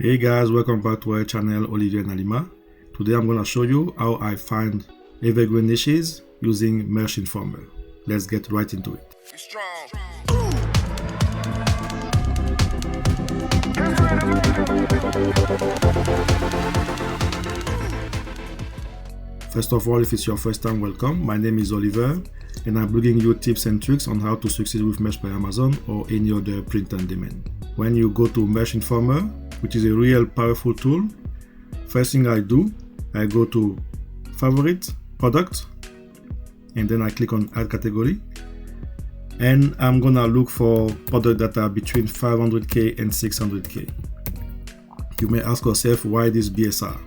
Hey guys, welcome back to our channel Olivier and Alima. Today I'm going to show you how I find evergreen niches using Mesh Informer. Let's get right into it. First of all, if it's your first time, welcome. My name is Oliver and I'm bringing you tips and tricks on how to succeed with Mesh by Amazon or any other print on demand. When you go to Mesh Informer, which is a real powerful tool, first thing I do, I go to Favorite, Product, and then I click on Add Category. And I'm gonna look for products that are between 500k and 600k. You may ask yourself, why this BSR?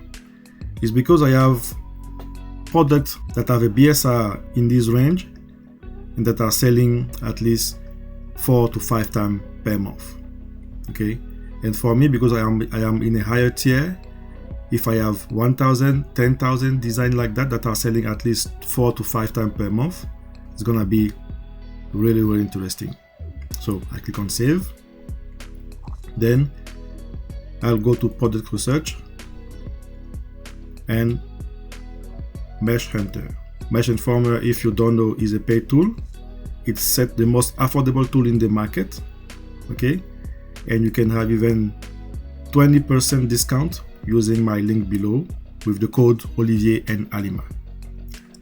It's because I have products that have a BSR in this range and that are selling at least 4 to 5 times per month. Okay, and for me, because I am in a higher tier, if I have 1,000, 10,000 designs like that are selling at least 4 to 5 times per month, it's gonna be really interesting. So I click on Save. Then I'll go to Product Research and Mesh Hunter. Mesh Informer, if you don't know, is a paid tool. It's the most affordable tool in the market. Okay, and you can have even 20% discount using my link below with the code Olivier and Alima.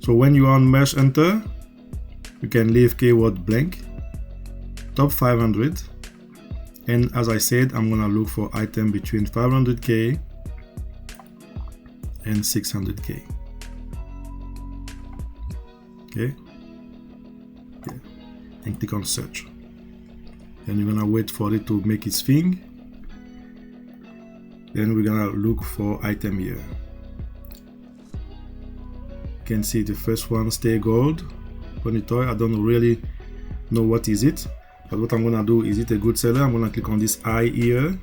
So when you are on Mesh Hunter, you can leave keyword blank, top 500, and as I said, I'm gonna look for item between 500k and 600k. Okay, and click on search. Then you're gonna wait for it to make its thing. Then we're gonna look for item here. You can see the first one, Stay Gold Pony Toy. I don't really know what is it, but what I'm gonna do, is it a good seller? I'm gonna click on this eye here,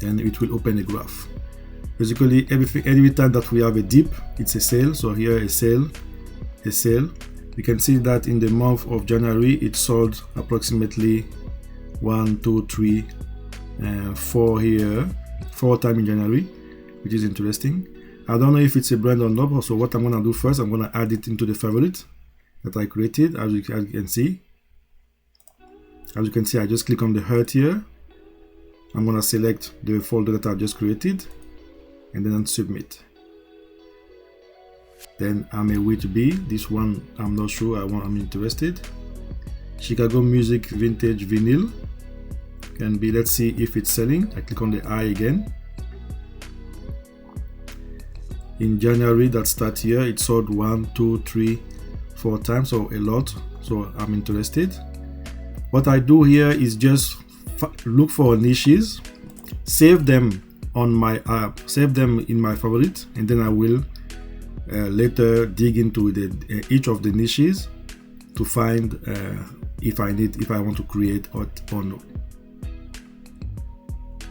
and it will open a graph. Basically, every time that we have a dip, it's a sale. So here, a sale. You can see that in the month of January, it sold approximately 1, 2, 3, 4 here, 4 times in January, which is interesting. I don't know if it's a brand or not. So what I'm gonna do first, I'm gonna add it into the favorite that I created. As you can see, I just click on the heart here. I'm gonna select the folder that I just created, and then submit. Then I'm a which be. This one I'm not sure. I'm interested. Chicago Music Vintage Vinyl can be. Let's see if it's selling. I click on the eye again. In January, that start here, it sold 1, 2, 3, 4 times, so a lot. So I'm interested. What I do here is just look for niches, save them on my app, save them in my favorite, and then I will later dig into each of the niches to find if I want to create or no.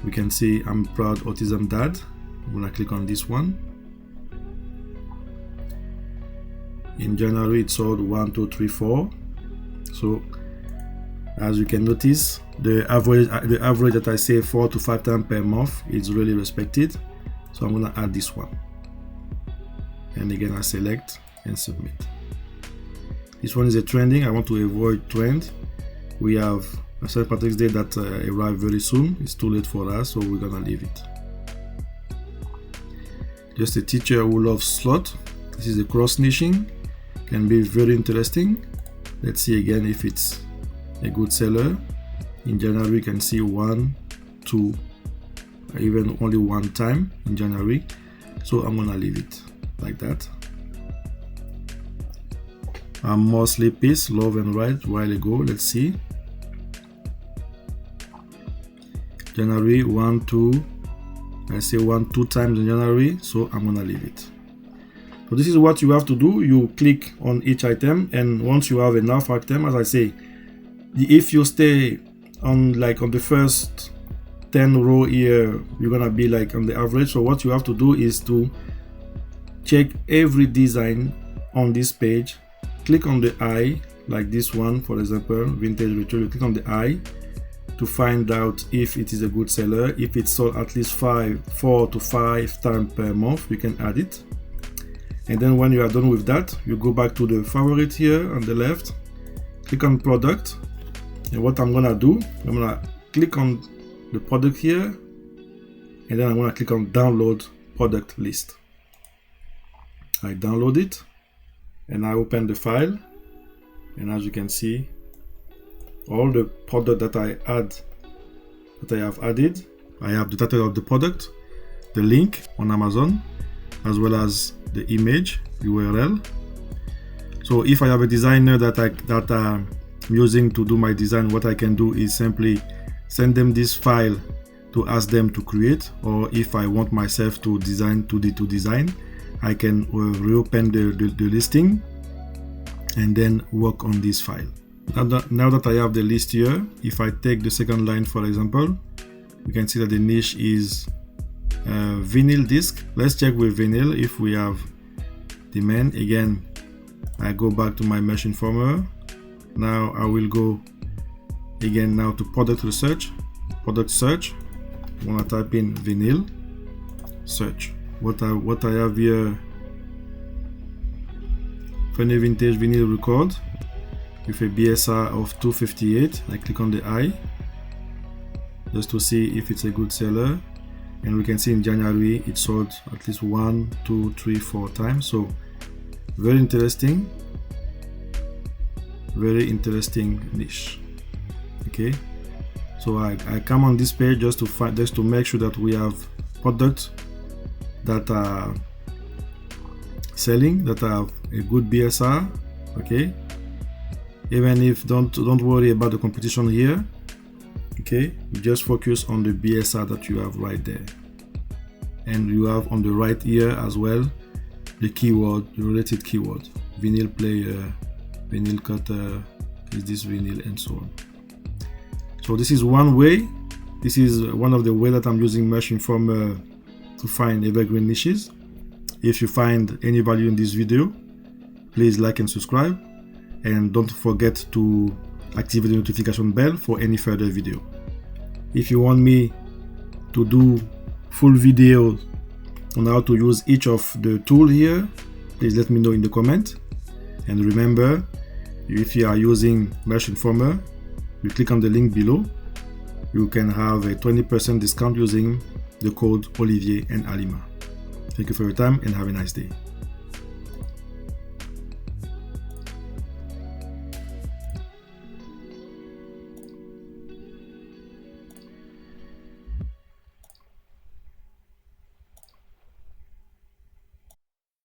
We can see I'm proud autism dad. I'm gonna click on this one. In January, it sold 1, 2, 3, 4. So as you can notice, the average that I say 4 to 5 times per month is really respected. So I'm gonna add this one. And again, I select and submit. This one is a trending. I want to avoid trend. We have a St. Patrick's Day that arrive very soon. It's too late for us, so we're gonna leave it. Just a teacher who loves slot. This is a cross niching. Can be very interesting. Let's see again if it's a good seller. In January, you can see 1, 2, even only 1 time in January. So I'm gonna leave it like that. More Sleep Piece, Love and Right, while ago. Let's see. January 1, 2. I say 1, 2 times in January, so I'm gonna leave it. So this is what you have to do. You click on each item, and once you have enough item, as I say, if you stay on the first 10 row here, you're gonna be like on the average. So what you have to do is to check every design on this page, click on the eye, like this one for example, vintage retro. You click on the eye, to find out if it is a good seller. If it's sold at least 4 to 5 times per month, you can add it. And then when you are done with that, you go back to the favorite here on the left, click on product. And what I'm gonna do, I'm gonna click on the product here, and then I'm gonna click on download product list. I download it and I open the file, and as you can see, all the product that I have added, I have the title of the product, the link on Amazon, as well as the image URL. So if I have a designer that I'm using to do my design, what I can do is simply send them this file to ask them to create, or if I want myself to design to design, I can reopen the listing and then work on this file. Now that I have the list here, if I take the second line for example, you can see that the niche is vinyl disc. Let's check with vinyl if we have demand. Again, I go back to my Mesh Informer. Now I will go again now to product search. I'm gonna type in vinyl, search. What I have here, funny vintage vinyl record with a BSR of 258. I click on the I just to see if it's a good seller, and we can see in January it sold at least 1, 2, 3, 4 times. So very interesting niche. Okay, so I come on this page just to make sure that we have products that are selling, that have a good BSR. Okay, even if don't worry about the competition here. Okay, you just focus on the BSR that you have right there, and you have on the right here as well the keyword, the related keyword: vinyl player, vinyl cutter, is this vinyl, and so on. So this is one way. This is one of the way that I'm using Mesh Informer to find evergreen niches. If you find any value in this video, please like and subscribe, and don't forget to activate the notification bell for any further video. If you want me to do full videos on how to use each of the tools here, please let me know in the comment. And remember, if you are using Mesh Informer, you click on the link below, you can have a 20% discount using the code Olivier and Alima. Thank you for your time and have a nice day.